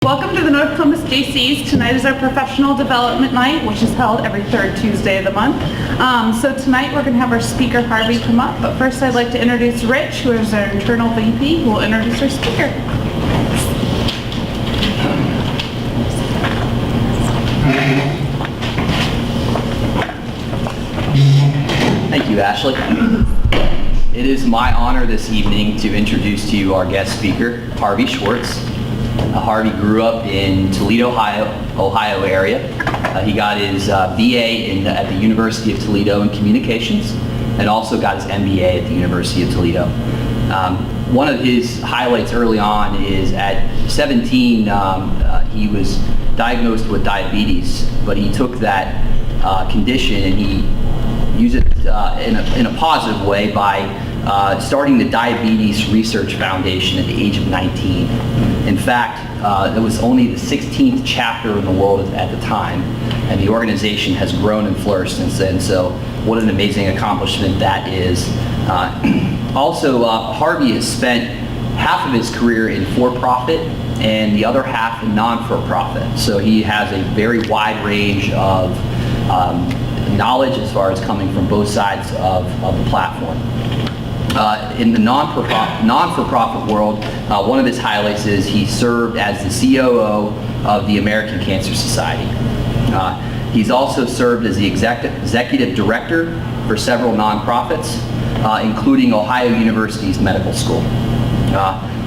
Welcome to the North Columbus Jaycees. Tonight is our professional development night, which is held every third Tuesday of the month. So tonight we're going to have our speaker Harvey come up, but first I'd like to introduce Rich, who is our internal VP, who will introduce our speaker. Thank you, Ashley. It is my honor this evening to introduce to you our guest speaker, Harvey Schwartz. Harvey grew up in Toledo, Ohio area. He got his BA at the University of Toledo in communications and also got his MBA at the University of Toledo. One of his highlights early on is at 17, he was diagnosed with diabetes, but he took that condition and he used it in a positive way by starting the Diabetes Research Foundation at the age of 19. In fact, it was only the 16th chapter in the world at the time, and the organization has grown and flourished since then, so what an amazing accomplishment that is. Also, Harvey has spent half of his career in for-profit and the other half in non-for-profit, so he has a very wide range of knowledge as far as coming from both sides of the platform. In the non-for-profit world, one of his highlights is he served as the COO of the American Cancer Society. He's also served as the executive director for several nonprofits, including Ohio University's medical school.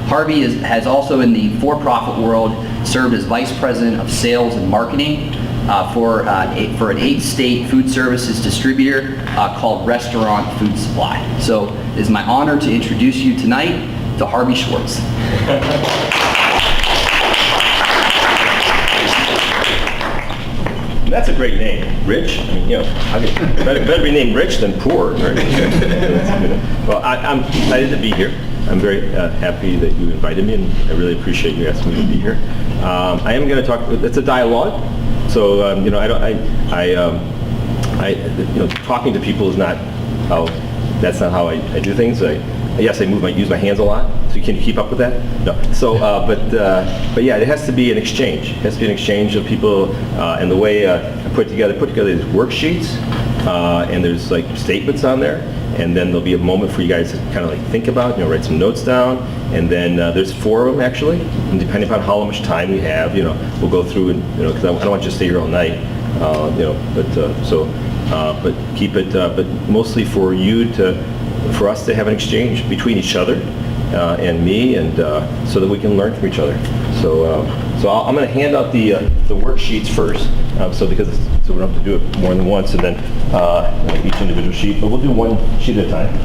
Harvey has also in the for-profit world served as vice president of sales and marketing for an 8-state food services distributor called Restaurant Food Supply. So it is my honor to introduce you tonight to Harvey Schwartz. That's a great name, Rich. I mean, better be named Rich than poor. Right? Well, I'm excited to be here. I'm very happy that you invited me, and I really appreciate you asking me to be here. I am going to talk. It's a dialogue, so talking to people is not how. That's not how I do things. Yes, I use my hands a lot. So can you keep up with that? No. So, but yeah, it has to be an exchange. It has to be an exchange of people, and the way I put together these worksheets, and there's like statements on there, and then there'll be a moment for you guys to kind of like think about, write some notes down, and then there's 4 of them actually, and depending upon how much time we have, we'll go through and because I don't want you to stay here all night, but keep it, but mostly for us to have an exchange between each other and me, and so that we can learn from each other. So I'm going to hand out the worksheets first, so we don't have to do it more than once, and then each individual sheet. But we'll do one sheet at a time.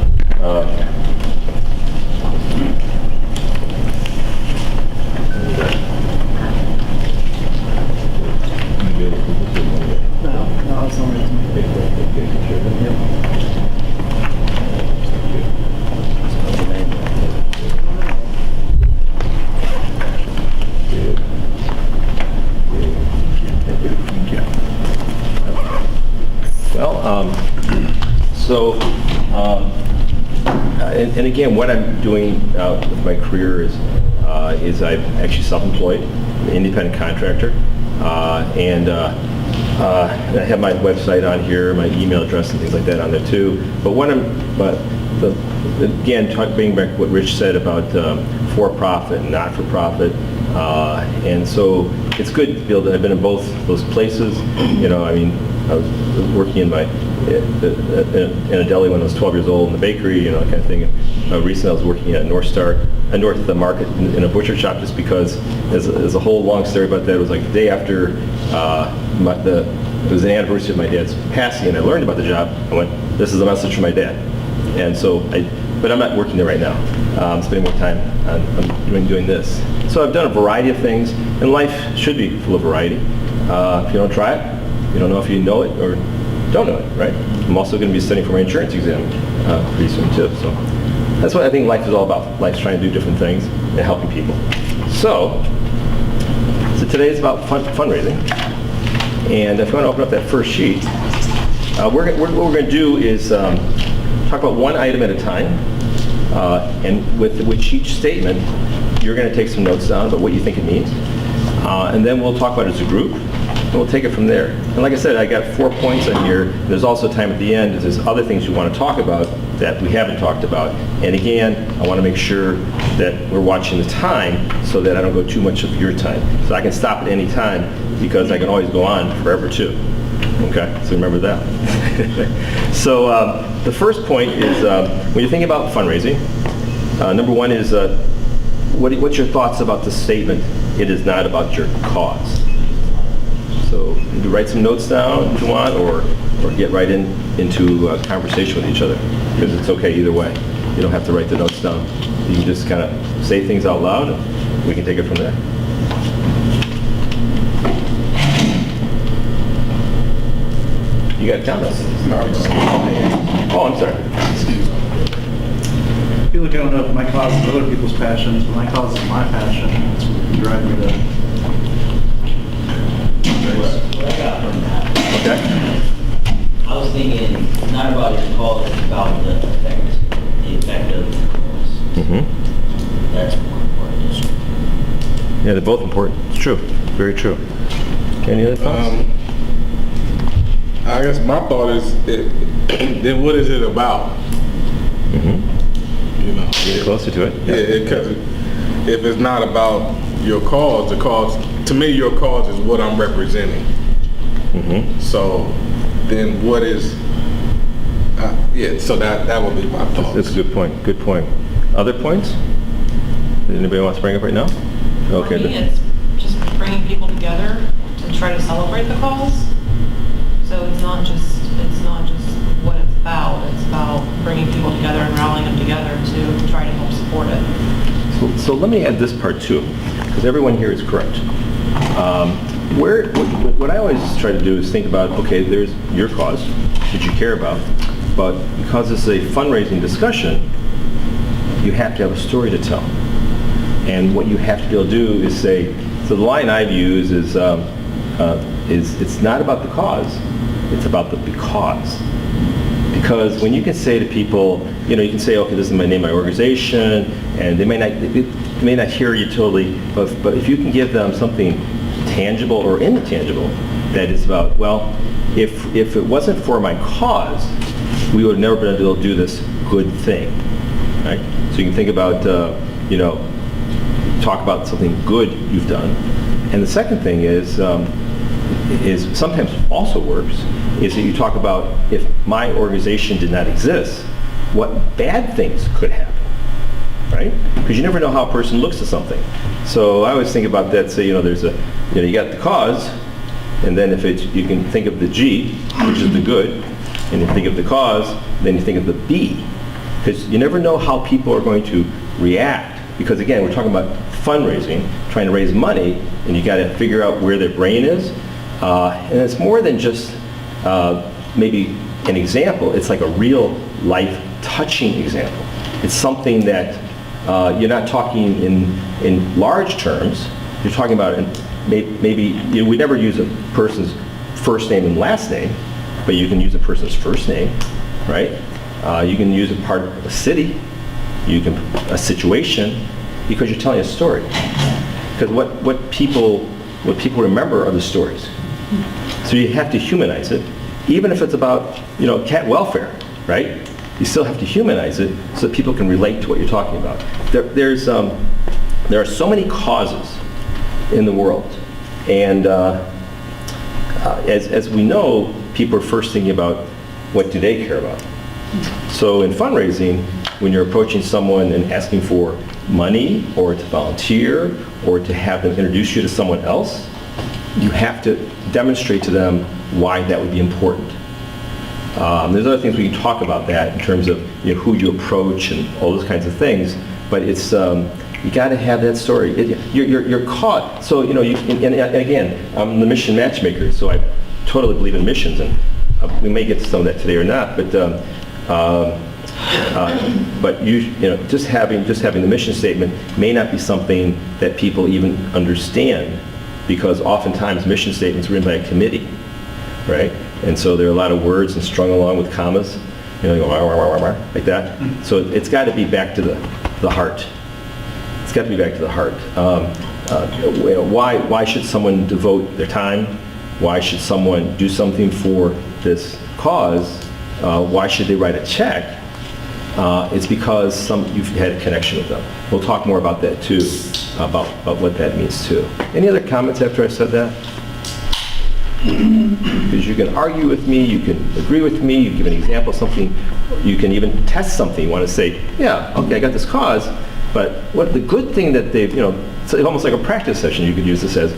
And again, what I'm doing with my career is I'm actually self-employed, independent contractor, and I have my website on here, my email address and things like that on there too. But bringing back what Rich said about for-profit and not-for-profit, and so it's good to be able to. I've been in both those places. I was working in a deli when I was 12 years old in the bakery, kind of thing. Recently I was working at North of the Market in a butcher shop, just because there's a whole long story about that. It was like the day after it was the anniversary of my dad's passing, and I learned about the job. I went, this is a message from my dad. And so but I'm not working there right now. I'm spending more time on doing this. So I've done a variety of things, and life should be full of variety. If you don't try it, you don't know if you know it or don't know it, right? I'm also going to be studying for my insurance exam pretty soon too. So that's what I think life is all about. Life's trying to do different things and helping people. So today is about fundraising. And if you want to open up that first sheet, what we're going to do is talk about one item at a time. And with each statement, you're going to take some notes down about what you think it means. And then we'll talk about it as a group, and we'll take it from there. And like I said, I got 4 points on here. There's also time at the end if there's other things you want to talk about that we haven't talked about. And again, I want to make sure that we're watching the time so that I don't go too much of your time. So I can stop at any time because I can always go on forever too. Okay, so remember that. So the first point is when you're thinking about fundraising, number one is what's your thoughts about the statement, it is not about your cause? So you write some notes down if you want, or get right into a conversation with each other, because it's okay either way. You don't have to write the notes down. You can just kind of say things out loud, and we can take it from there. You got comments? Oh, I'm sorry. People don't know if my cause is other people's passions, but my cause is my passion. It's what drives me to. What I got from that, Okay. I was thinking it's not about your cause, it's about the effect of the cause. Mm-hmm. That's more important. Yeah, they're both important. It's true. Very true. Any other thoughts? I guess my thought is, then what is it about? Mm-hmm. You know, Get closer to it. yeah, because if it's not about your cause, the cause, to me, your cause is what I'm representing. Mm-hmm. So then what is, yeah, so that would be my thought. That's a good point. Good point. Other points? Does anybody want to bring up right now? Okay. For me, it's just bringing people together to try to celebrate the cause. So it's not just what it's about bringing people together and rallying them together to try to help support it. So let me add this part too, because everyone here is correct. What I always try to do is think about, okay, there's your cause that you care about, but because it's a fundraising discussion, you have to have a story to tell. And what you have to be able to do is say, so the line I've used is it's not about the cause, it's about the because. Because when you can say to people, you know, you can say, okay, this is my name, my organization, and they may not hear you totally, but if you can give them something tangible or intangible that is about, well, if it wasn't for my cause, we would have never been able to do this good thing, right? So you can think about, you know, talk about something good you've done. And the second thing is sometimes also works, is that you talk about if my organization did not exist, what bad things could happen, right? Because you never know how a person looks at something. So I always think about that, say, you know, there's a, you know, you got the cause, and then if it's, you can think of the G, which is the good, and you think of the cause, then you think of the B. Because you never know how people are going to react. Because again, we're talking about fundraising, trying to raise money, and you got to figure out where their brain is. And it's more than just maybe an example. It's like a real life touching example. It's something that you're not talking in large terms. You're talking about maybe you know, we never use a person's first name and last name, but you can use a person's first name, right? You can use a part of a city, a situation, because you're telling a story. Because what people remember are the stories. So you have to humanize it, even if it's about, you know, cat welfare, right? You still have to humanize it so that people can relate to what you're talking about. There are so many causes in the world, and as we know, people are first thinking about what do they care about. So in fundraising, when you're approaching someone and asking for money or to volunteer or to have them introduce you to someone else, you have to demonstrate to them why that would be important. There's other things we can talk about that in terms of, you know, who you approach and all those kinds of things, but it's you got to have that story. You're caught. So you know, and again, I'm the mission matchmaker, so I totally believe in missions, and we may get to some of that today or not, but you know, just having the mission statement may not be something that people even understand, because oftentimes mission statements are written by a committee, right? And so there are a lot of words and strung along with commas, you know, wah, wah, wah, wah, wah, like that. So it's got to be back to the heart. It's got to be back to the heart. why should someone devote their time? Why should someone do something for this cause? Why should they write a check? It's because you've had a connection with them. We'll talk more about that too, about what that means too. Any other comments after I said that? Because you can argue with me, you can agree with me, you can give an example of something, you can even test something. You want to say, yeah, okay, I got this cause, but what the good thing that they've, it's almost like a practice session. You could use this as,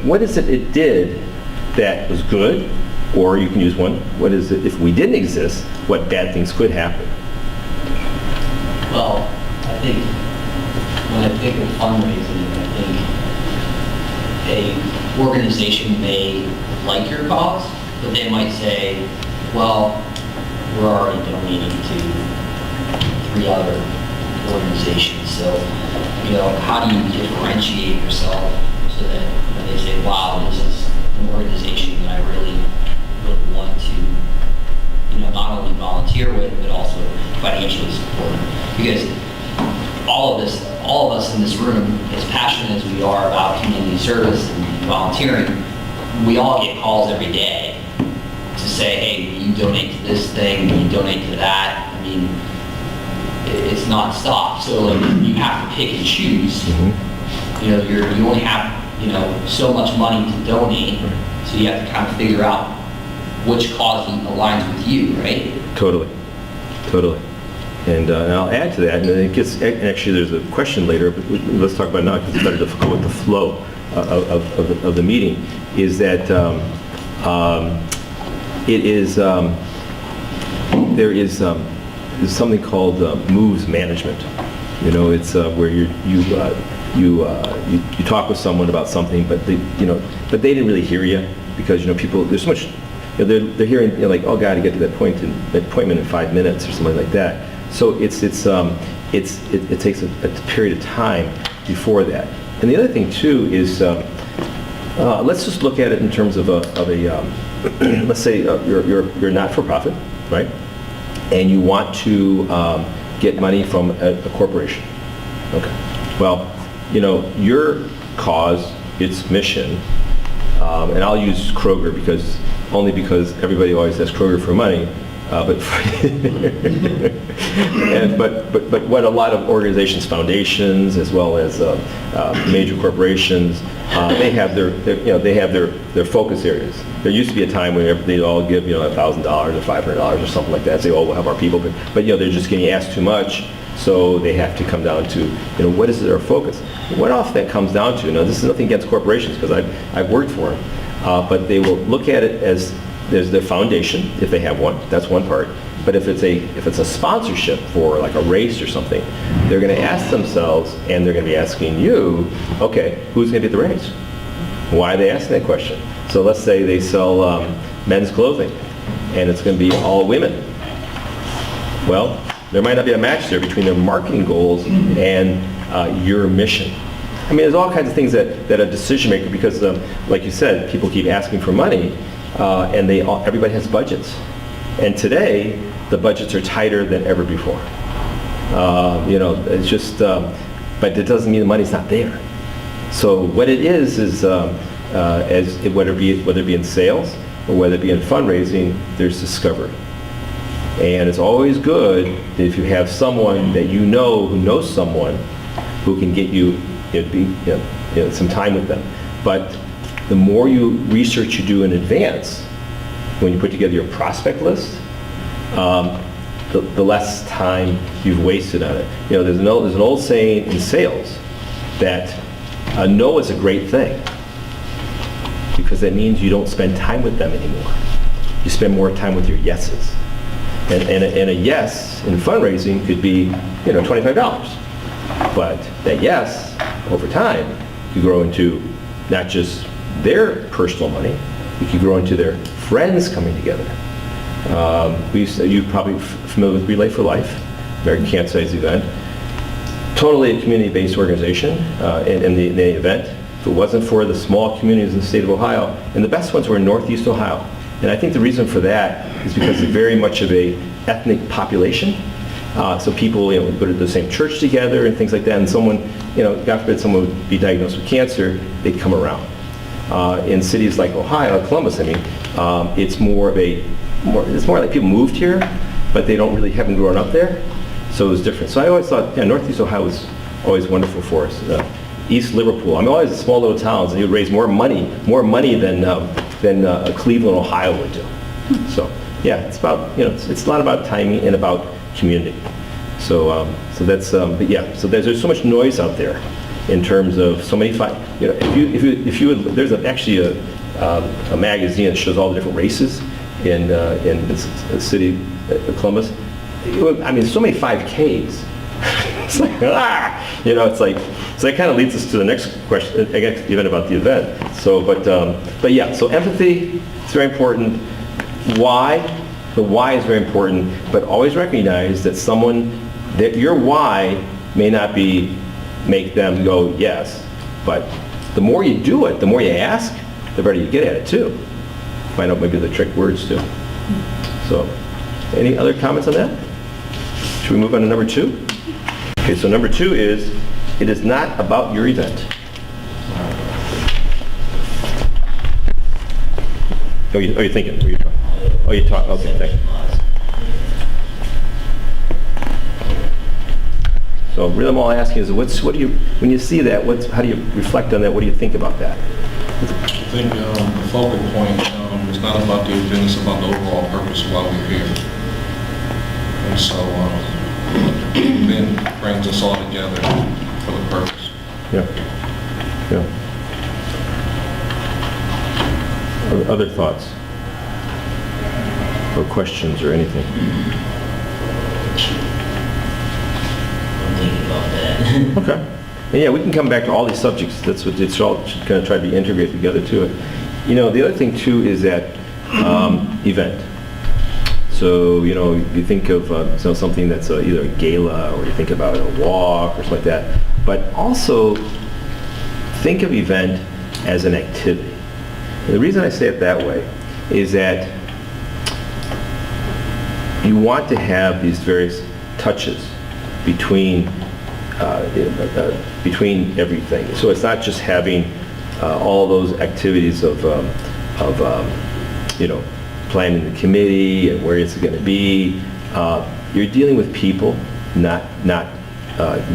what is it did that was good? Or you can use one, what is it, if we didn't exist, what bad things could happen? Well, I think when I think of fundraising, I think a organization may like your cause, but they might say, well, we're already donating to 3 other organizations, so, how do you differentiate yourself so that when they say, wow, this is an organization that I really want to, not only volunteer with, but also financially support. Because all of us in this room, as passionate as we are about community service and volunteering, we all get calls every day to say, hey, will you donate to this thing, will you donate to that? I mean, it's non-stop. So you have to pick and choose. You only have, so much money to donate, so you have to kind of figure out which cause aligns with you, right? Totally. And I'll add to that, and actually there's a question later, but let's talk about it now because it's better to go with the flow of the meeting, is that there's something called moves management. It's where you talk with someone about something, but they didn't really hear you because people, there's so much, they're hearing like, oh God, you get to that appointment in 5 minutes or something like that. So it takes a period of time before that. And the other thing too is, let's just look at it in terms of a let's say you're not for profit, right? And you want to get money from a corporation. Okay. Well, your cause, its mission, and I'll use Kroger because everybody always has Kroger for money. But what a lot of organizations, foundations, as well as major corporations, they have their focus areas. There used to be a time when they'd all give $1,000 or $500 or something like that. Say, oh, we'll help our people, but they're just getting asked too much, so they have to come down to what is their focus. What often that comes down to, this is nothing against corporations because I've worked for them, but they will look at it as there's their foundation, if they have one, that's one part. But if it's a sponsorship for like a race or something, they're going to ask themselves, and they're going to be asking you, okay, who's going to be at the race? Why are they asking that question? So let's say they sell men's clothing, and it's going to be all women. Well, there might not be a match there between their marketing goals and your mission. I mean, there's all kinds of things that a decision maker, because like you said, people keep asking for money, and everybody has budgets. And today, the budgets are tighter than ever before. It's just, but it doesn't mean the money's not there. So what it is whether it be in sales or whether it be in fundraising, there's discovery. And it's always good if you have someone that who knows someone who can get you some time with them. But the more research you do in advance, when you put together your prospect list, the less time you've wasted on it. There's an old saying in sales that a no is a great thing because that means you don't spend time with them anymore. You spend more time with your yeses. And a yes in fundraising could be $25. But that yes, over time, could grow into not just their personal money, it could grow into their friends coming together. You're probably familiar with Relay for Life, American Cancer Society's event. Totally a community-based organization in the event. If it wasn't for the small communities in the state of Ohio, and the best ones were in Northeast Ohio. And I think the reason for that is because they're very much of a ethnic population, So people, go to the same church together and things like that, and someone, God forbid someone would be diagnosed with cancer, they'd come around. In cities like Ohio, Columbus, it's more like people moved here, but they haven't grown up there, so it was different. So I always thought, Northeast Ohio was always wonderful for us. East Liverpool, always small little towns, and you would raise more money than Cleveland, Ohio would do. So yeah, it's about, it's a lot about timing and about community. So that's, but yeah, so there's so much noise out there in terms of so many if you would, there's actually a magazine that shows all the different races in the city of Columbus. So many 5Ks. It's like, it's like, so that kind of leads us to the next question, I guess, even about the event. So, but yeah, so empathy is very important. Why? The why is very important, but always recognize that your why may not make them go yes, but the more you do it, the more you ask, the better you get at it too. Find out maybe the trick words too. So, any other comments on that? Should we move on to number 2? Okay, so number 2 is, it is not about your event. You're thinking. You're talking. Okay, thank you. So really all I'm asking is, what do you, when you see that, how do you reflect on that? What do you think about that? I think the focal point is not about the event, it's about the overall purpose of why we're here. And so the event brings us all together for the purpose. Yeah. Other thoughts? Or questions or anything? Okay. And yeah, we can come back to all these subjects. That's what it's all kind of try to be integrated together to it. The other thing too is that event. So, you think of something that's either a gala, or you think about a walk or something like that. But also think of event as an activity. And the reason I say it that way is that you want to have these various touches between everything. So it's not just having all those activities of planning the committee and where it's going to be. You're dealing with people, not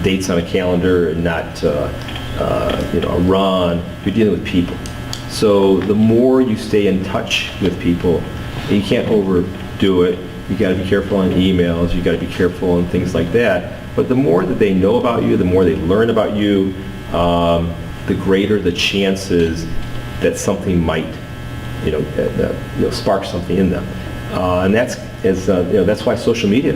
dates on a calendar, and not a run. You're dealing with people. So the more you stay in touch with people, you can't overdo it. You got to be careful on emails. You got to be careful on things like that. But the more that they know about you, the more they learn about you, the greater the chances that something might, spark something in them. And that's why social media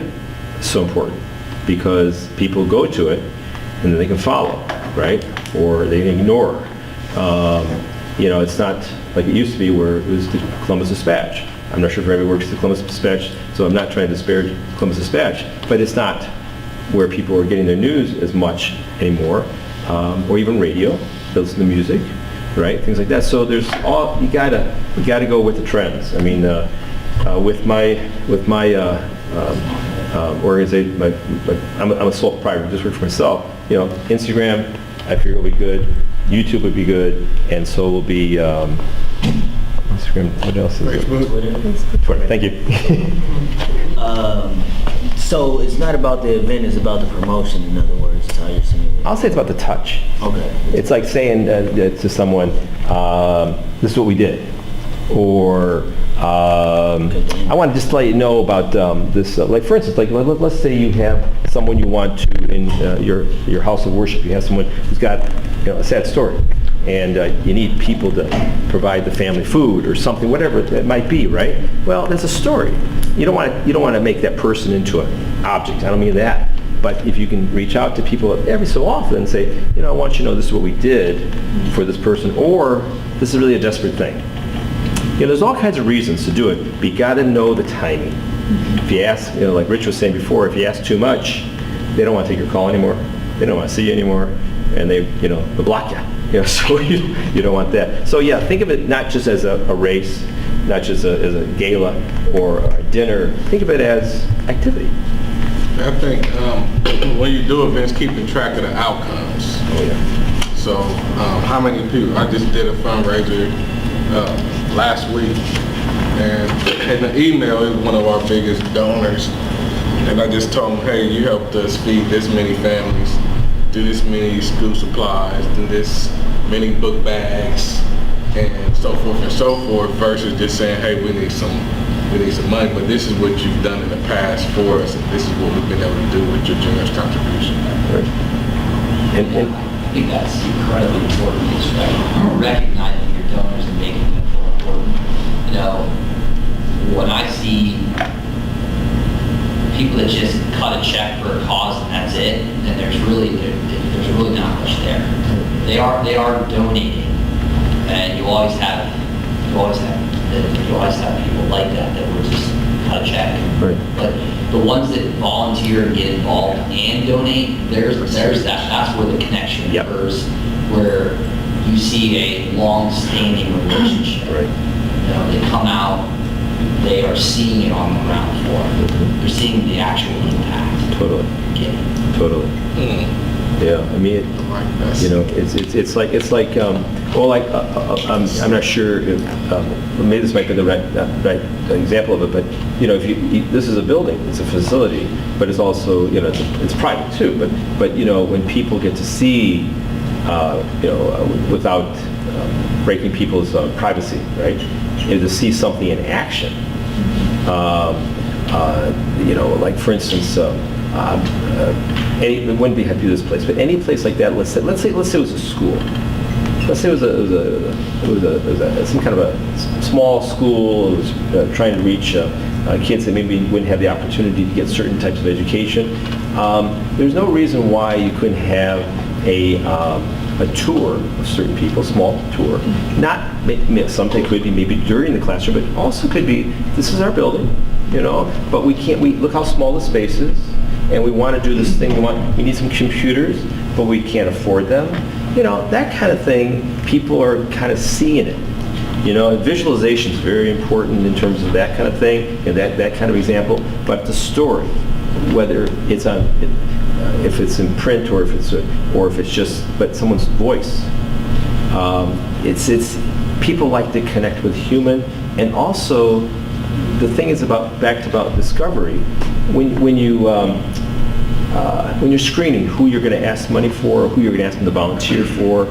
is so important, because people go to it and then they can follow, right? Or they can ignore. It's not like it used to be where it was the Columbus Dispatch. I'm not sure if everybody works at the Columbus Dispatch, so I'm not trying to disparage Columbus Dispatch, but it's not where people are getting their news as much anymore, or even radio, listen to music, right? Things like that. So there's you gotta go with the trends. With my organization, I'm a sole proprietor, just work for myself. Instagram, I figure will be good. YouTube would be good, and so will be Instagram. What else is it? Twitter. Thank you. So it's not about the event, it's about the promotion, in other words, is how you're saying it. I'll say it's about the touch. Okay. It's like saying to someone, this is what we did. Or, I want to just let you know about this, like for instance, like let's say you have someone you want to, in your house of worship, you have someone who's got a sad story. And you need people to provide the family food or something, whatever it might be, right? Well, that's a story. You don't want to make that person into an object. I don't mean that. But if you can reach out to people every so often and say, I want you to know this is what we did for this person, or this is really a desperate thing. There's all kinds of reasons to do it, but you got to know the timing. If you ask, like Rich was saying before, if you ask too much, they don't want to take your call anymore. They don't want to see you anymore, and they'll block you. So you don't want that. So yeah, think of it not just as a race, not just as a gala or a dinner. Think of it as activity. I think when you do events, keeping track of the outcomes. Oh, yeah. So how many people, I just did a fundraiser last week, and in the email is one of our biggest donors, and I just told him, hey, you helped us feed this many families, do this many school supplies, do this many book bags, and so forth, versus just saying, hey, we need some money, but this is what you've done in the past for us, and this is what we've been able to do with your generous contribution. Right. And I think that's incredibly important, is recognizing your donors and making them feel important. You know, when I see people that just cut a check for a cause and that's it, then there's really not much there. They are donating, and you always have people like that will just cut a check. Right. But the ones that volunteer and get involved and donate, that's where the connection Yep. occurs, where you see a long-standing relationship. Right. You know, they come out, they are seeing it on the ground floor. They're seeing the actual impact. Totally. Yeah. Totally. Yeah, I mean, you know, it's like I'm not sure if maybe this might be the right example of it, but you know, if this is a building, it's a facility, but it's also, you know, it's private too. But you know, when people get to see, you know, without breaking people's privacy, right? And to see something in action, you know, like for instance. It wouldn't be happy to this place, but any place like that. Let's say it was a school. Let's say it was some kind of a small school. It was trying to reach kids that maybe wouldn't have the opportunity to get certain types of education. There's no reason why you couldn't have a tour of certain people, small tour. Not something could be maybe during the classroom, but also could be this is our building, you know. But we can't. We look how small the space is. And we want to do this thing, we need some computers, but we can't afford them. You know, that kind of thing, people are kind of seeing it. You know, visualization is very important in terms of that kind of thing, and that kind of example. But the story, whether it's on, if it's in print or if it's just, but someone's voice. It's people like to connect with human, and also the thing is about discovery. When you're screening who you're going to ask money for, or who you're going to ask them to volunteer for,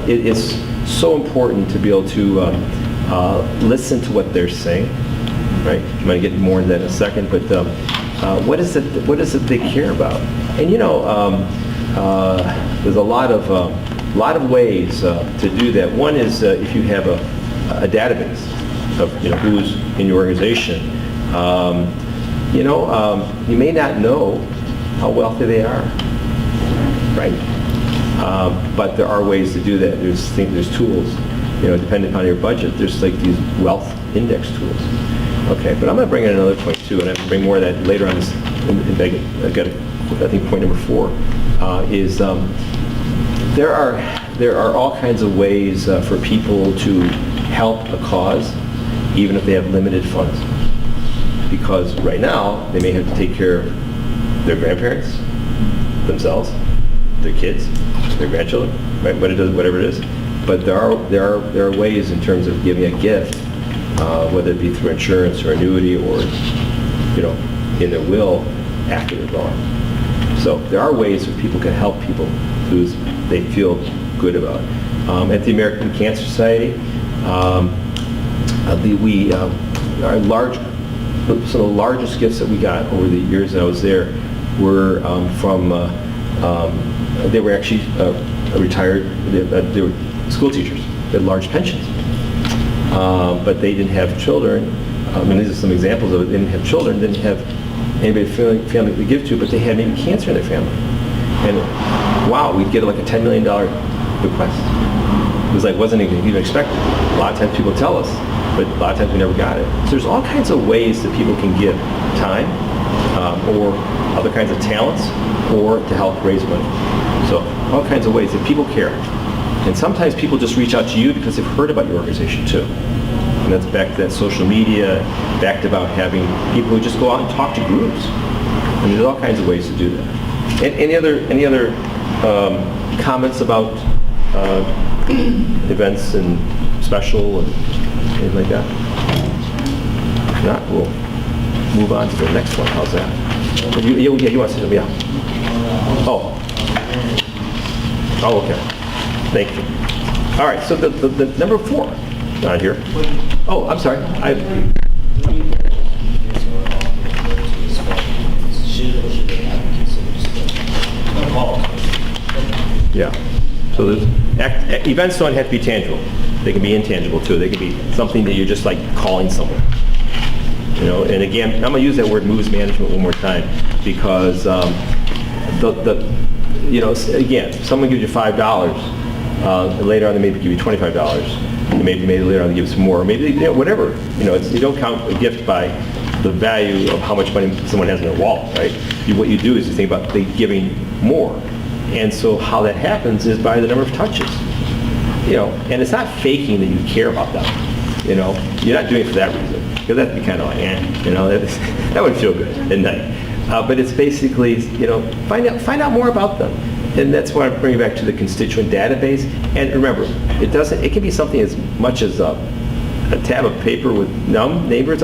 it's so important to be able to listen to what they're saying. Right? I'm going to get more into that in a second, but what is it they care about? And you know, there's a lot of ways to do that. One is if you have a database of, you know, who's in your organization. You know, you may not know how wealthy they are, right? But there are ways to do that. There's tools, you know, depending upon your budget. There's like these wealth index tools. Okay, but I'm going to bring in another point too, and I can bring more of that later on. I've got, I think, point number 4 is there are all kinds of ways for people to help a cause, even if they have limited funds. Because right now, they may have to take care of their grandparents, themselves, their kids, their grandchildren, right? Whatever it is. But there are ways in terms of giving a gift, whether it be through insurance or annuity or, you know, in their will after they're gone. So there are ways that people can help people who they feel good about. At the American Cancer Society, some of the largest gifts that we got over the years that I was there were from, they were actually retired, they were school teachers. They had large pensions. But they didn't have children. I mean, these are some examples of it. They didn't have children, didn't have anybody family to give to, but they had maybe cancer in their family. And wow, we'd get like a $10 million bequest. It was like, wasn't even expected. A lot of times people tell us, but a lot of times we never got it. So there's all kinds of ways that people can give time or other kinds of talents or to help raise money. So all kinds of ways that people care. And sometimes people just reach out to you because they've heard about your organization too. And that's back to that social media, back to about having people who just go out and talk to groups. I mean, there's all kinds of ways to do that. And any other comments about events and special and things like that? If not, we'll move on to the next one. How's that? You want to say something? Yeah. Oh, okay. Thank you. All right, so the number 4 on here. Oh, I'm sorry. Yeah. So events don't have to be tangible. They can be intangible too. They can be something that you're just like calling someone. You know, and again, I'm gonna use that word moves management one more time because you know, again, if someone gives you $5, later on they maybe give you $25, and maybe later on they give you some more, or maybe whatever. You know, you don't count a gift by the value of how much money someone has in their wallet, right? What you do is you think about giving more, and so how that happens is by the number of touches. You know, and it's not faking that you care about them. You know, you're not doing it for that reason, because that'd be kind of like, you know, that would feel good at night. But it's basically, you know, find out more about them. And that's why I'm bringing back to the constituent database. And remember, it can be something as much as a tab of paper with names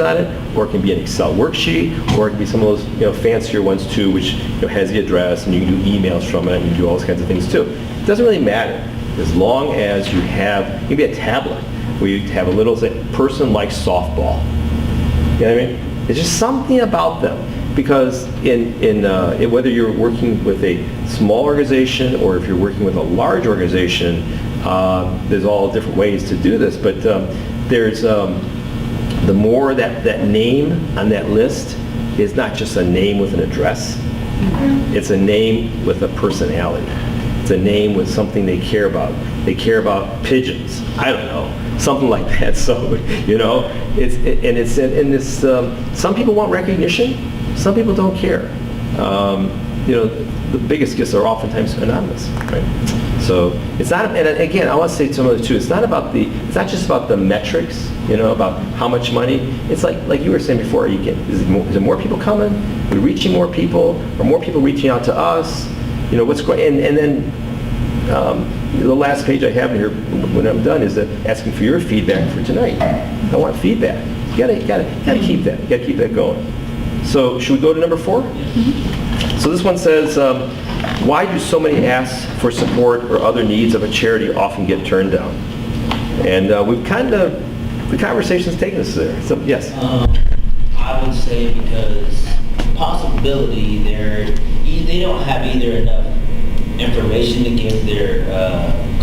on it, or it can be an Excel worksheet, or it can be some of those, you know, fancier ones too, which, you know, has the address, and you can do emails from it, and you can do all those kinds of things too. It doesn't really matter, as long as you have, maybe a tablet, where you have a little person likes softball. You know what I mean? It's just something about them, because in whether you're working with a small organization or if you're working with a large organization, there's all different ways to do this. But there's the more that name on that list is not just a name with an address. It's a name with a personality. It's a name with something they care about. They care about pigeons. I don't know. Something like that. So, you know, some people want recognition, some people don't care. You know, the biggest gifts are oftentimes anonymous, right? So it's not, and again, I want to say some of it too, it's not just about the metrics, you know, about how much money. It's like you were saying before, is there more people coming? Are we reaching more people? Are more people reaching out to us? You know, what's going, and then the last page I have in here when I'm done is asking for your feedback for tonight. I want feedback. You gotta keep that. You gotta keep that going. So should we go to number 4? Mm-hmm. So this one says, why do so many asks for support or other needs of a charity often get turned down? And the conversation's taken us there. So yes. I would say because possibility they don't have either enough information to give their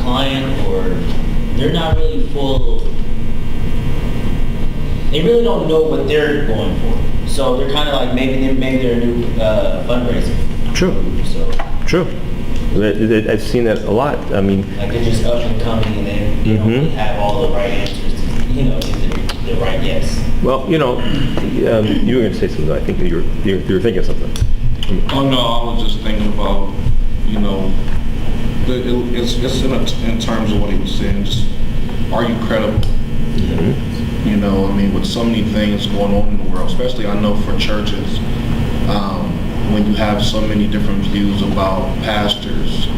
client, or they're not really they really don't know what they're going for. So they're kind of like maybe they're a new fundraiser. True. So True. I've seen that a lot. I mean, like they're just up and coming, and they don't really have all the right answers to, you know, get the right yes. well, you know, you were going to say something. I think that you were thinking of something. Oh no, I was just thinking about, you know, it's in terms of what he was saying, just, are you credible? Mm-hmm. You know, I mean, with so many things going on in the world, especially I know for churches, when you have so many different views about pastors,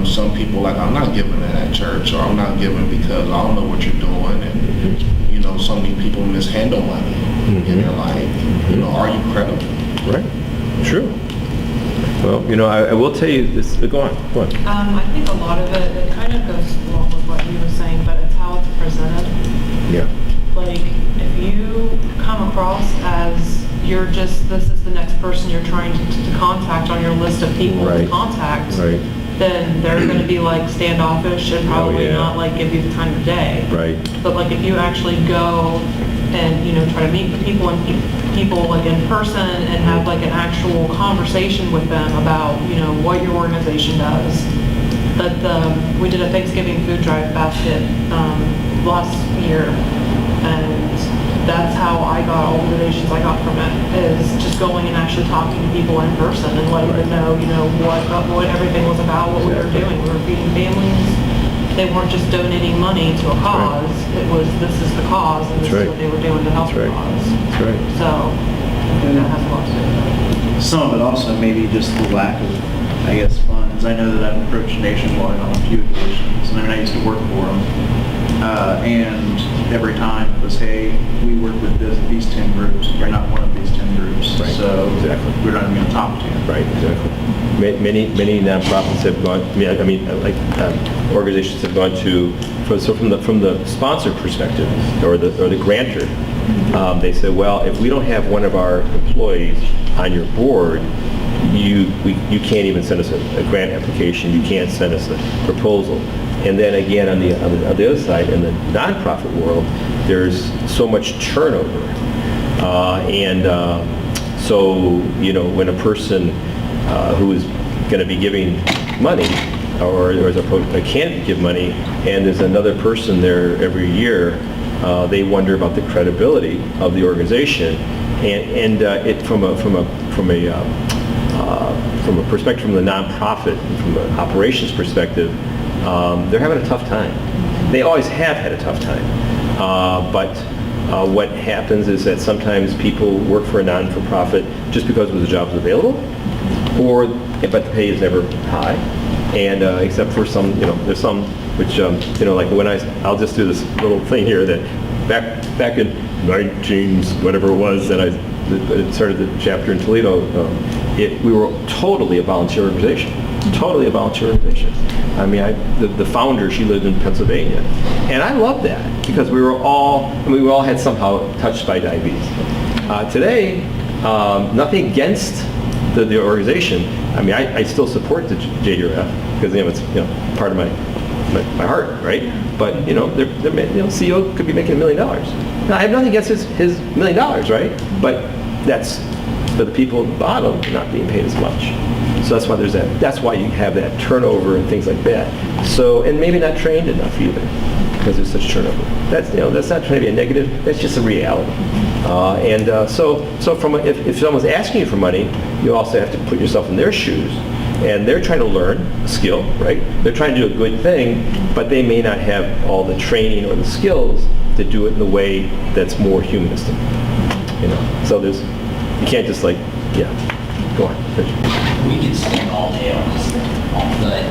some people like, I'm not giving at church, or I'm not giving because I don't know what you're doing, and you know, so many people mishandle money in their life. You know, are you credible? Right. True. Well, you know, I will tell you this. Go on. I think a lot of it kind of goes along with what you were saying, but it's how it's presented. Yeah. Like, if you come across as this is the next person you're trying to contact on your list of people to contact, then they're going to be like standoffish and probably not like give you the time of day. Right. But like if you actually go and, you know, try to meet the people like in person and have like an actual conversation with them about, you know, what your organization does. We did a Thanksgiving food drive basket last year, and that's how I got all the donations I got from it, is just going and actually talking to people in person and letting them know, you know, what everything was about, what we were doing. We were feeding families. They weren't just donating money to a cause. It was, this is the cause, and this is what they were doing to help the cause. That's right. So think that has a lot to do with it. Some of it also maybe just the lack of, I guess, funds. I know that I've approached Nationwide on a few occasions, and I mean, I used to work for them. And every time it was, hey, we work with these 10 groups. You're not one of these 10 groups. Right. So Exactly. we're not even going to talk to you. Right, exactly. Many nonprofits have gone, organizations have gone to, so from the sponsor perspective, or the grantor, they said, well, if we don't have one of our employees on your board, you can't even send us a grant application, you can't send us a proposal. And then again, on the other side, in the nonprofit world, there's so much turnover. So, when a person who is going to be giving money, or as a candidate give money, and there's another person there every year, they wonder about the credibility of the organization, and it from a perspective from the nonprofit, from an operations perspective, they're having a tough time. They always have had a tough time, but what happens is that sometimes people work for a non-for-profit just because the job is available, but the pay is never high, and except for some, there's some which, like when I'll just do this little thing here that back in whatever it was that I started the chapter in Toledo, we were totally a volunteer organization. Totally a volunteer organization. I mean, the founder, she lived in Pennsylvania, and I loved that because we all had somehow touched by diabetes. Today, nothing against the organization. I mean, I still support the JDRF because it's part of my heart, right? But CEO could be making $1 million. Now, I have nothing against his $1 million, right? But that's for the people at the bottom not being paid as much. So that's why there's that. That's why you have that turnover and things like that. So, and maybe not trained enough either, because there's such turnover. That's that's not trying to be a negative. That's just a reality. So if someone's asking you for money, you also have to put yourself in their shoes, and they're trying to learn a skill, right? They're trying to do a good thing, but they may not have all the training or the skills to do it in a way that's more humanistic. So you can't just go on. We could spend all day on this, but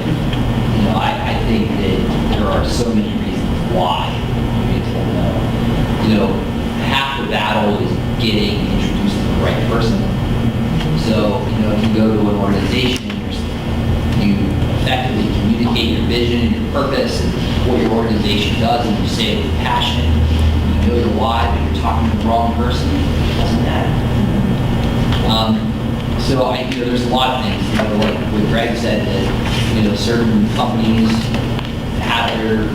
I think that there are so many reasons why people know. Half the battle is getting introduced to the right person. So if you go to an organization and you effectively communicate your vision and your purpose and what your organization does, and you say it with passion, you know your why, but you're talking to the wrong person, it doesn't matter. So there's a lot of things, like what Greg said, that certain companies have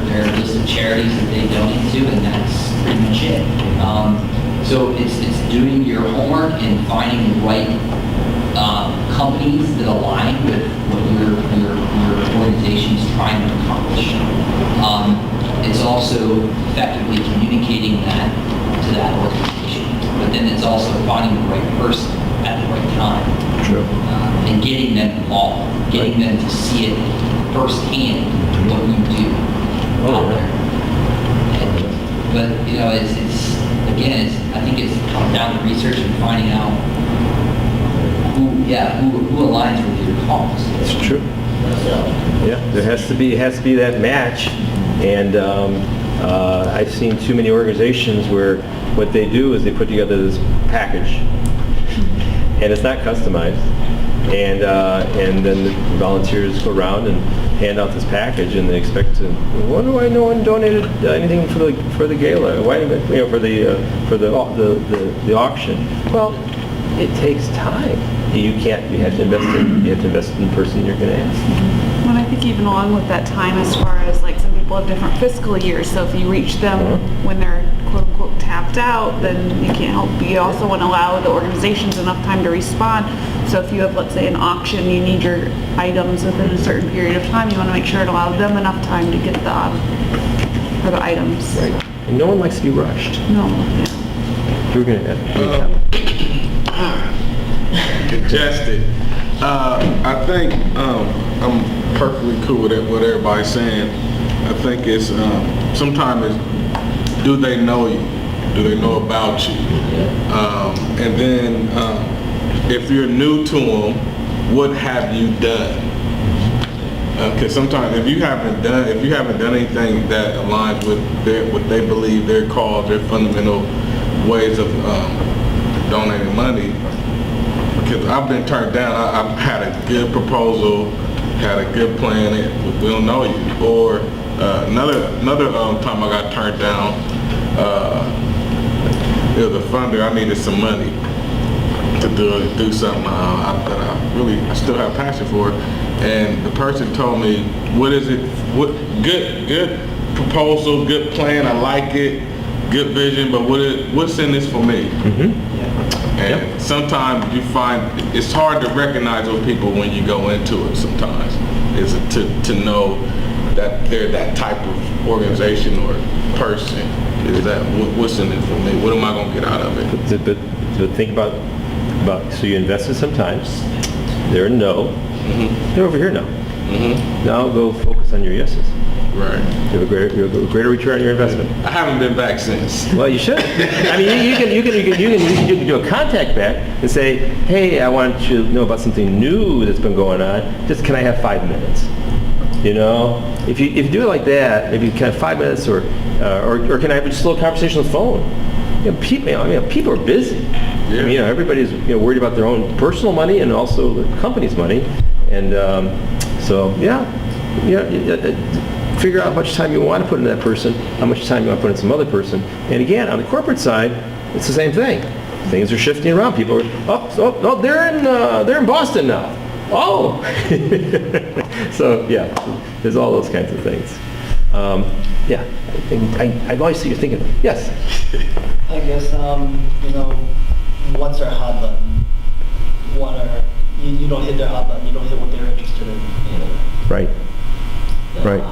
their list of charities that they donate to, and that's pretty much it. So it's doing your homework and finding the right companies that align with what your organization is trying to accomplish. It's also effectively communicating that to that organization, but then it's also finding the right person at the right time. True. And getting them involved, getting them to see it firsthand what you do out there. But I think it's come down to research and finding out who aligns with your cause. That's true. Yeah, there has to be that match, and I've seen too many organizations where what they do is they put together this package, and it's not customized, and then the volunteers go around and hand out this package, and they expect to. Why do I no one donated anything for the gala? Why for the auction? Well, it takes time. You have to invest in the person you're going to ask. And I think even along with that time, as far as some people have different fiscal years, so if you reach them when they're quote unquote tapped out, then you can't help. You also want to allow the organizations enough time to respond. So if you have, let's say, an auction, you need your items within a certain period of time, you want to make sure it allows them enough time to get for the items. Right. And no one likes to be rushed. No. Yeah. You're going to Congested. I think I'm perfectly cool with what everybody's saying. I think it's sometimes it's, do they know you? Do they know about you? And then if you're new to them, what have you done? Because sometimes if you haven't done anything that aligns with what they believe their cause, their fundamental ways of donating money, because I've been turned down. I've had a good proposal, had a good plan, we don't know you. Or another time I got turned down, it was a funder. I needed some money to do something that I still have passion for. And the person told me, what is it, good proposal, good plan, I like it, good vision, but what's in this for me? And sometimes you find it's hard to recognize those people when you go into it sometimes, is to know that they're that type of organization or person. Is that what's in it for me? What am I going to get out of it? But think about, so you invested some time, they're no, they're over here now. Now go focus on your yeses. Right. You have a greater return on your investment. I haven't been back since. Well, you should. I mean, you can do a contact back and say, hey, I want you to know about something new that's been going on. Just can I have 5 minutes? You know, if you do it like that, maybe kind of 5 minutes, or can I have just a little conversation on the phone? People are busy. Yeah. I mean, everybody's worried about their own personal money and also the company's money, and figure out how much time you want to put in that person, how much time you want to put in some other person. And again, on the corporate side, it's the same thing. Things are shifting around. People are, they're in Boston now. Oh, so yeah, there's all those kinds of things. I always see you thinking. Yes. I guess what's their hot button? You don't hit their hot button. You don't hit what they're interested in. Right. Right.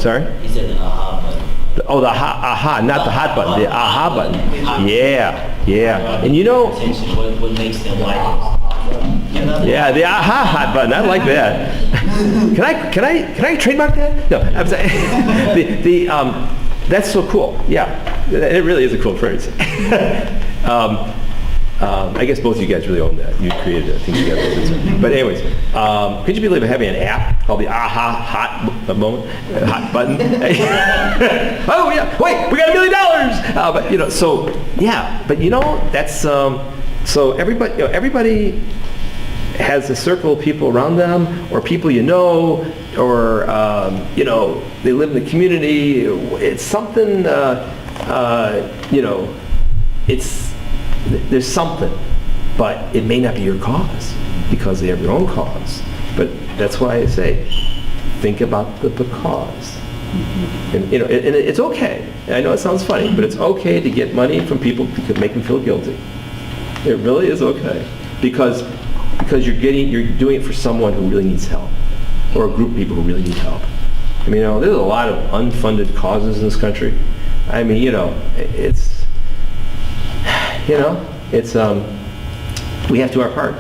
Sorry? He said the aha button. Oh, the aha, not the hot button, the aha button. Yeah. And What makes them like it? Yeah, the aha hot button. I like that. Can I trademark that? No, I'm saying that's so cool. Yeah, it really is a cool phrase. I guess both of you guys really own that. You created that thing together. But anyways, could you believe having an app called the aha hot button? Oh yeah, wait, we got $1 million. That's so everybody has a circle of people around them, or people or they live in the community. It's something, there's something, but it may not be your cause because they have their own cause. But that's why I say, think about the cause. And it's okay. I know it sounds funny, but it's okay to get money from people to make them feel guilty. It really is okay, because you're doing it for someone who really needs help, or a group of people who really need help. I mean, there's a lot of unfunded causes in this country. I mean, we have to do our part.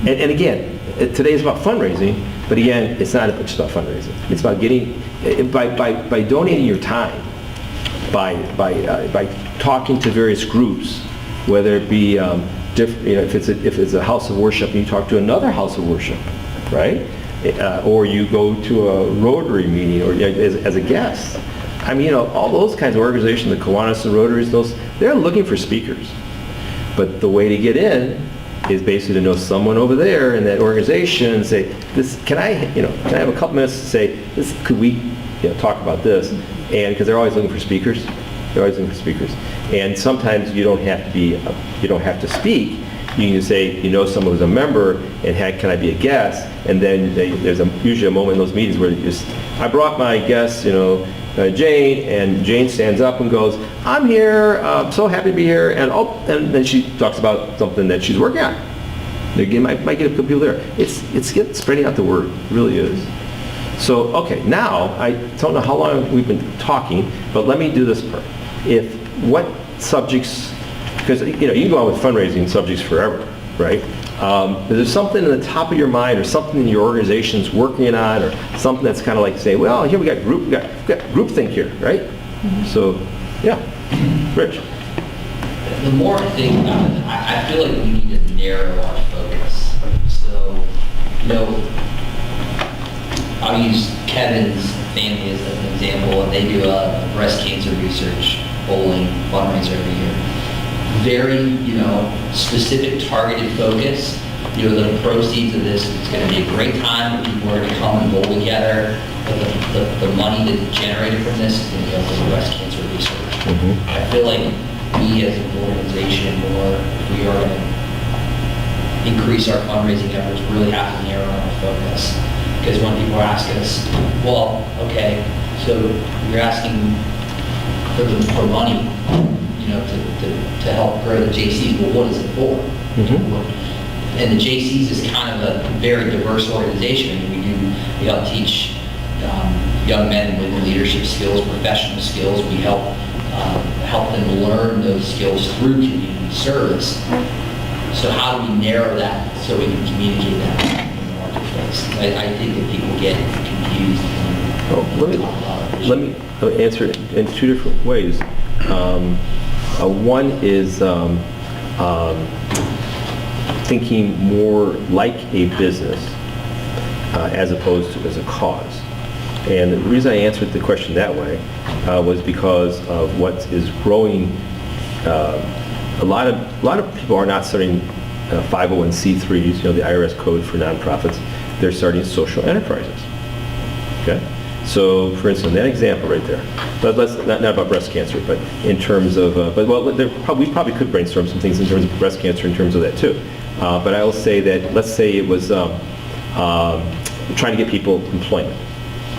And again, today is about fundraising, but again, it's not just about fundraising. It's about by donating your time, by talking to various groups, whether it be if it's a house of worship and you talk to another house of worship, right? Or you go to a Rotary meeting, or as a guest. I mean, all those kinds of organizations, the Kiwanis and Rotaries, they're looking for speakers. But the way to get in is basically to know someone over there in that organization and say, can I have a couple minutes to say, could we talk about this? And because they're always looking for speakers. And sometimes you don't have to speak. You can say, someone who's a member, and can I be a guest? And then there's usually a moment in those meetings where I brought my guest, Jane, and Jane stands up and goes, I'm here, I'm so happy to be here, and then she talks about something that she's working on. Again, might get a couple people there. It's spreading out the word, it really is. So, okay, now, I don't know how long we've been talking, but let me do this part. What subjects, because you can go on with fundraising subjects forever, right? Is there something in the top of your mind, or something in your organization's working on, or something that's kind of like saying, well, here we got groupthink here, right? So, yeah, Rich. The more I think about it, I feel like we need to narrow breast cancer research, bowling, fundraiser every year. Very, specific, targeted focus. The proceeds of this, it's going to be a great time for people who are going to come and bowl together. But the money that's generated from this is going to go for breast cancer research. I feel like we as an organization, we are going to increase our fundraising efforts, really have to narrow our focus. Because when people ask us, well, okay, so you're asking for money, to help grow the Jaycees, well, what is it for? And the Jaycees is kind of a very diverse organization. We help teach young men with leadership skills, professional skills. We help them learn those skills through community service. So how do we narrow that so we can communicate that in the marketplace? I think that people get confused. Let me answer it in two different ways. One is thinking more like a business as opposed to as a cause. And the reason I answered the question that way was because of what is growing. A lot of people are not starting 501c3s, the IRS code for nonprofits. They're starting social enterprises. Okay. So, for instance, that example right there. But let's not about breast cancer, but in terms of, we probably could brainstorm some things in terms of breast cancer in terms of that too. But I will say that, let's say it was trying to get people employment.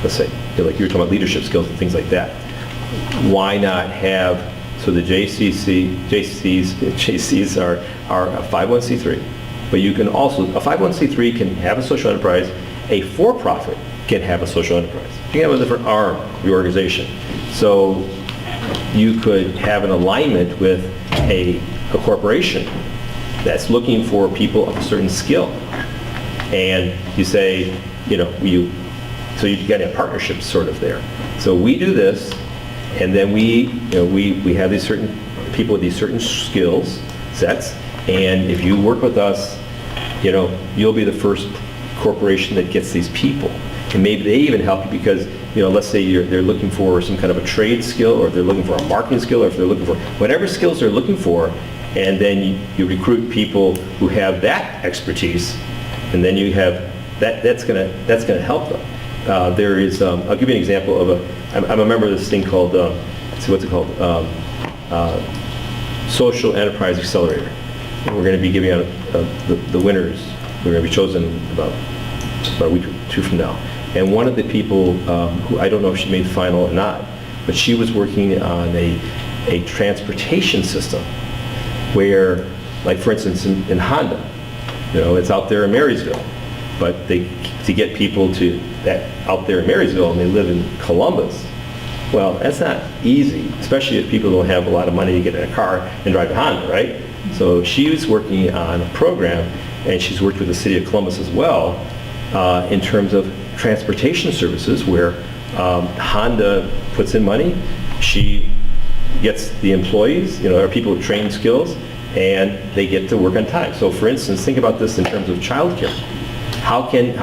Let's say, like you were talking about leadership skills and things like that. Why not have, so the Jaycees are a 501c3, but you can also, a 501c3 can have a social enterprise, a for-profit can have a social enterprise. You can have a different arm of the organization. So you could have an alignment with a corporation that's looking for people of a certain skill. And you say, so you get a partnership sort of there. So we do this, and then we have these certain people with these certain skills sets, and if you work with us, you'll be the first corporation that gets these people. And maybe they even help you because, let's say they're looking for some kind of a trade skill, or they're looking for a marketing skill, or if they're looking for whatever skills they're looking for, and then you recruit people who have that expertise, and then you have that's gonna help them. There is, I'll give you an example of I'm a member of this thing called, what's it called? Social Enterprise Accelerator. And we're going to be giving out the winners. We're going to be chosen about a week or two from now. And one of the people, who I don't know if she made the final or not, but she was working on a transportation system where, like for instance in Honda, it's out there in Marysville, but to get people out there in Marysville and they live in Columbus, well, that's not easy, especially if people don't have a lot of money to get in a car and drive to Honda, right? So she was working on a program, and she's worked with the city of Columbus as well, in terms of transportation services where Honda puts in money, she gets the employees, or people with trained skills, and they get to work on time. So for instance, think about this in terms of childcare. How can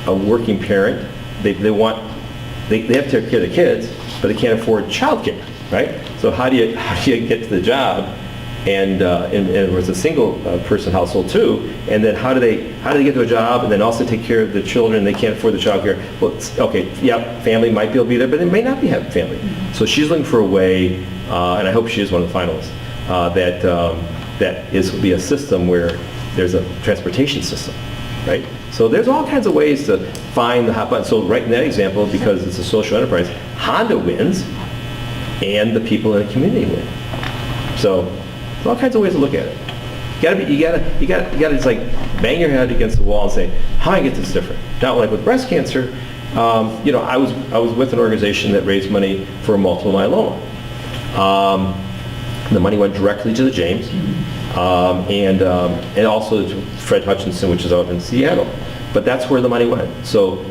a working parent, they have to take care of the kids, but they can't afford childcare, right? So how do you get to the job, and it was a single person household too, and then how do they get to a job and then also take care of the children? They can't afford the childcare. Well, okay, yeah, family might be able to be there, but they may not have family. So she's looking for a way, and I hope she is one of the finalists, that will be a system where there's a transportation system, right? So there's all kinds of ways to find the hot button. So right in that example, because it's a social enterprise, Honda wins, and the people in the community win. So there's all kinds of ways to look at it. You gotta just like bang your head against the wall and say, how do I get this different? Not like with breast cancer. I was with an organization that raised money for multiple myeloma. The money went directly to the James, and also to Fred Hutchinson, which is out in Seattle. But that's where the money went. So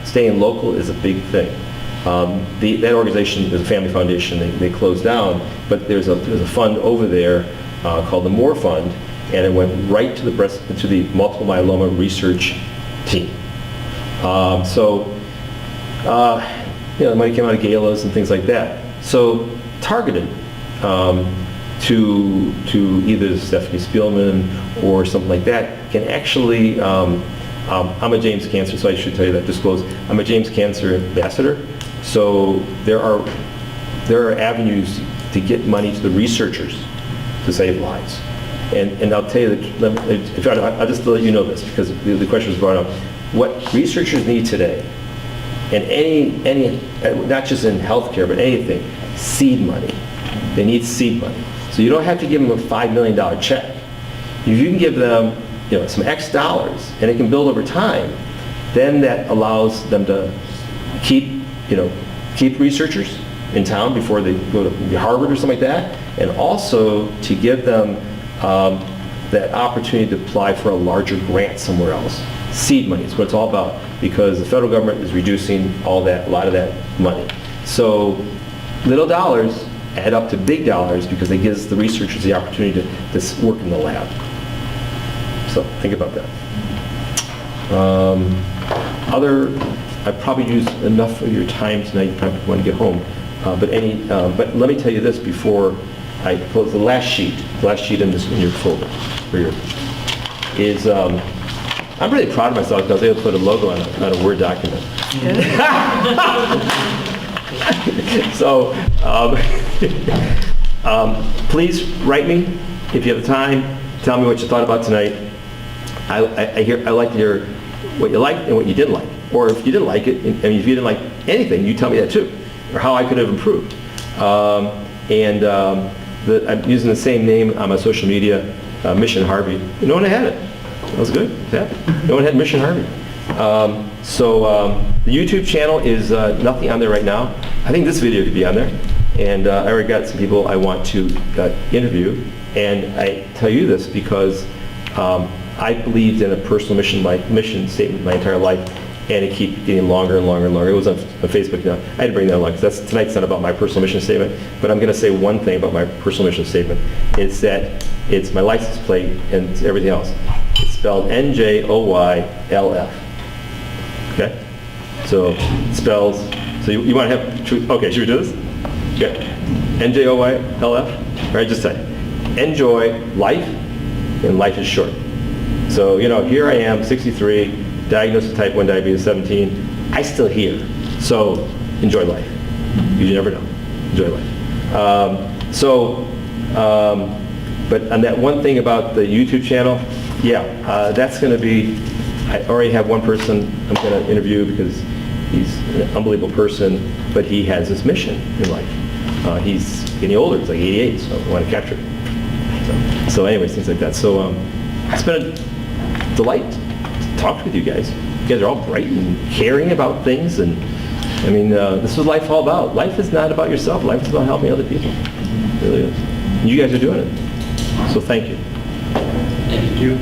staying local is a big thing. That organization is a family foundation. They closed down, but there's a fund over there called the Moore Fund, and it went right to the multiple myeloma research team. the money came out of galas and things like that. So targeted to either Stephanie Spielman or something like that can actually, I'm a James Cancer, so I should tell you that, disclose, I'm a James Cancer ambassador. So there are avenues to get money to the researchers to save lives. And I'll tell you that, I'll just let you know this, because the question was brought up. What researchers need today, and any, not just in healthcare, but anything, seed money. They need seed money. So you don't have to give them a $5 million check. If you can give them, some X dollars, and it can build over time, then that allows them to keep researchers in town before they go to Harvard or something like that, and also to give them that opportunity to apply for a larger grant somewhere else. Seed money is what it's all about, because the federal government is reducing a lot of that money. So little dollars add up to big dollars because it gives the researchers the opportunity to work in the lab. So think about that. I probably used enough of your time tonight. You probably want to get home. But let me tell you this before I close. The last sheet in your folder is I'm really proud of myself because I was able to put a logo on a Word document. So please write me if you have the time. Tell me what you thought about tonight. I like to hear what you liked and what you didn't like. Or if you didn't like it, if you didn't like anything, you tell me that too, or how I could have improved. I'm using the same name on my social media, Mission Harvey. No one had it. That was good. No one had Mission Harvey. The YouTube channel is nothing on there right now. I think this video could be on there. And I already got some people I want to interview. And I tell you this because I believed in a personal mission statement my entire life, and it keeps getting longer and longer and longer. It was on Facebook now. I had to bring that along because tonight's not about my personal mission statement, but I'm going to say one thing about my personal mission statement. It's that it's my license plate and it's everything else. It's spelled NJOYLF. Okay? So it spells, so you want to have, okay, should we do this? Okay. NJOYLF? All right, just say, enjoy life, and life is short. So, here I am, 63, diagnosed with type 1 diabetes, 17. I still here. So, enjoy life. You never know. Enjoy life. But on that one thing about the YouTube channel, that's going to be, I already have one person I'm going to interview because he's an unbelievable person, but he has this mission in life. He's getting older. He's like 88, so I want to capture it. So anyways, things like that. So it's been a delight to talk with you guys. You guys are all bright and caring about things, and I mean, this is what life's all about. Life is not about yourself. Life is about helping other people. It really is. And you guys are doing it. So thank you. Thank you.